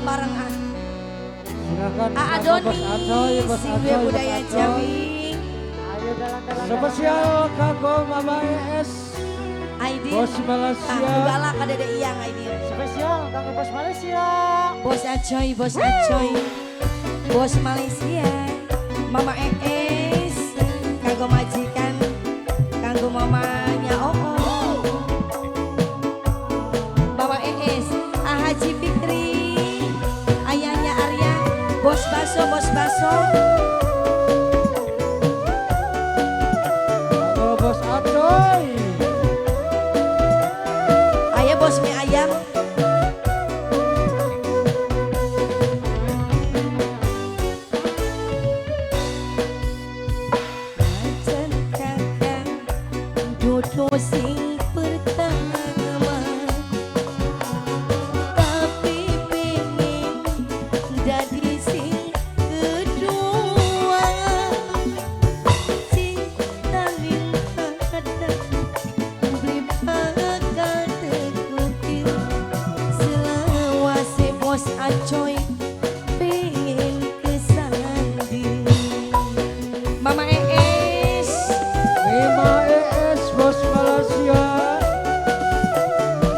bareng Silakan Adoni, Bos Singwe Acoy, Budaya Bos Acoy. Jawi. Ayo dalam-dalam. Spesial kanggo Mama ES. Aidin. Bos Malaysia. Galak kadede iyang Aidin. Spesial kanggo Bos Malaysia. Bos Acoy, Bos Acoy. Bos Malaysia. Mama ES. Kanggo majikan. Kanggo mamanya Mama ES. Haji Fikri. Ayahnya Arya. Bos Baso, Bos Baso. Kanggo Bos Acoy. Ayah bos mie ayam. Macan kakak dodo sing pertama, tapi pengen jadi sing kedua. Cinta lingkar beli bakal tekukil selawase Bos Acoy pengen kesandi. Mama ES. Mama ES Bos Malaysia.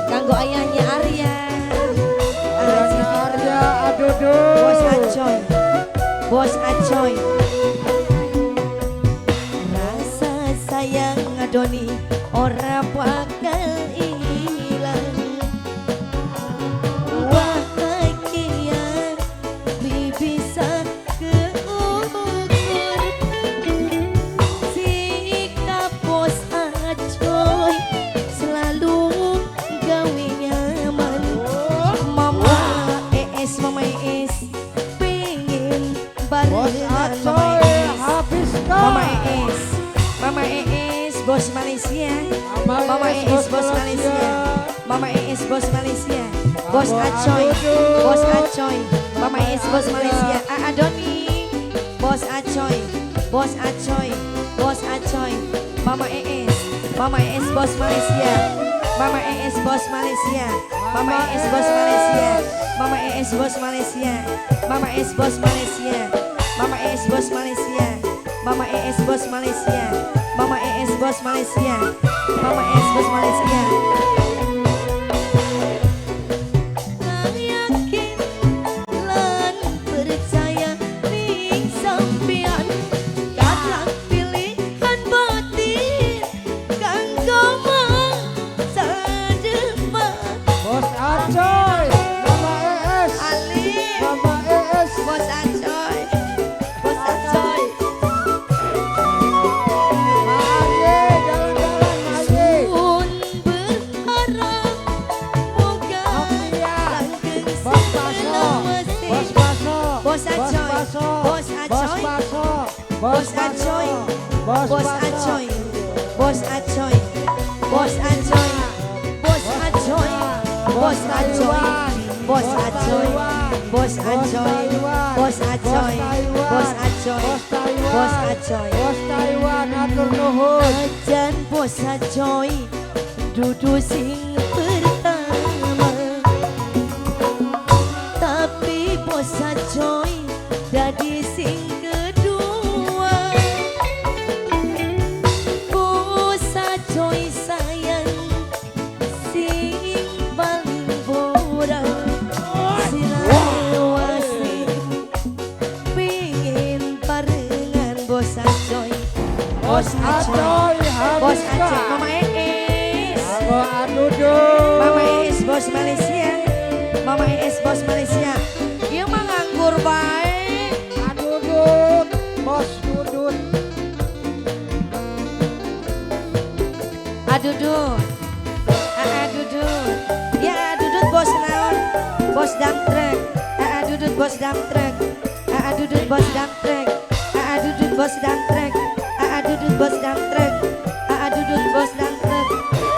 Kanggo ayahnya Arya. Ayahnya Arya Adodo. Bos Acoy. Bos Acoy. Rasa sayang Adoni ora bakal ilang. Bahagia bisa keukur. Sikap Bos Acoy selalu gawe nyaman. Mama ES, Mama ES pengen Bos barengan Mama Acoy ES. habiskan. Mama ES, Mama ES, Bos Malaysia. Mama ES, Bos Malaysia. Mama ES, Bos Malaysia. Bos Acoy, Bos Acoy. Mama ES, Bos Malaysia. Adoni, Bos Acoy, Bos Acoy, Bos Acoy. Mama ES, Mama ES, Bos Malaysia. Mama ES, Bos Malaysia. Mama ES, Bos Malaysia. Mama ES, Bos Malaysia. Mama ES, Bos Malaysia. Mama ES, Bos Malaysia. Mama ES, Bos Malaysia. Mama ES, Bos Malaysia. Mama ES, Bos Malaysia. Yakin lan percaya ning sampean kadang pilihan batin kanggo masa depan. Bos Acoy. Mama ES. Alim. Mama ES. Bos Acoy. Bos Acoy. Aye, jalan-jalan aye. Pun berharap moga Novia. langgeng Bos Baso. selawase. Bos Baso. Bos Acoy. Baso. Bos Bos Acoy. Baso. Bos Acoy. Bos Bos Baso. Acoy. Bos Acoy. Bos Acoy. Bos Acoy. Bos Acoy. Bos Acoy. Bos Acoy. Bos Acoy. Bos Acoy. Bos Taiwan. Bos Acoy. Bos Taiwan atur nuhun. Ajan Bos Acoy dudu sing pertama, tapi Bos Acoy dadi sing kedua. Bos Acoy sayang sing paling borang silawase pengen barengan Bos Acoy. Bos Acoy Bos habiskan. Acoy, Mama ES. Kanggo Adodo. Mama ES, Bos Malaysia. Mama ES, Bos Malaysia. Ieu mah nganggur bae. Adudut. Bos Dudut. Adudut. Adudut. Ya Adudut bos naon? Bos dump truck. Adudut bos dump truck. Adudut bos dump truck. Adudut bos dump truck. Adudut bos dump truck. Adudut bos dump truck.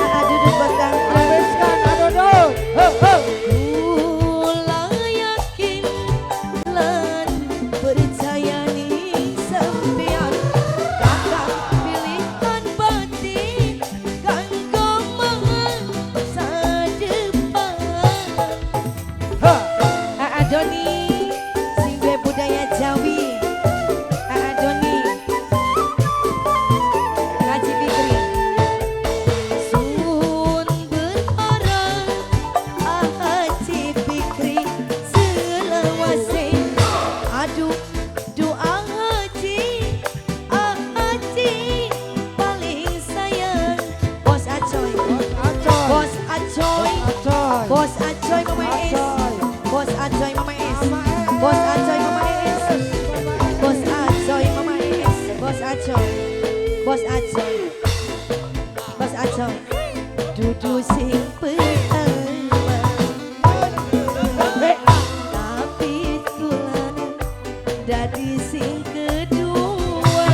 Adudut bos dump truck. Habiskan Adodo. Ho ho. Kula yakin lan percaya ning sampean kakak pilihan batin kanggo masa depan. Doni sing duwe budaya Jawi. Doni Haji Fikri sun berorang Haji Fikri selawase aduh doa Haji paling sayang Bos Acoy Bos Acoy Bos Acoy Mama Es Bos Acoy Mama Es Bos Acoy Mama Es Bos Acoy Mama Es Bos Acoy Bos Acoy Bos Acoy dudu sing pertama tapi kulana dadi sing kedua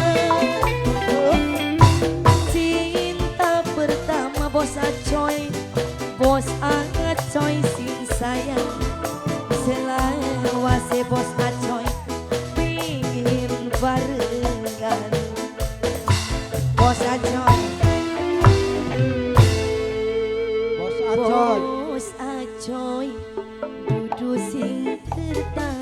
cinta pertama Bos Acoy Bos Acoy sing sayang selawase Bos Acoy pingin barengan Bos Acoy Bos Acoy. Bos Acoy dudu sing pertama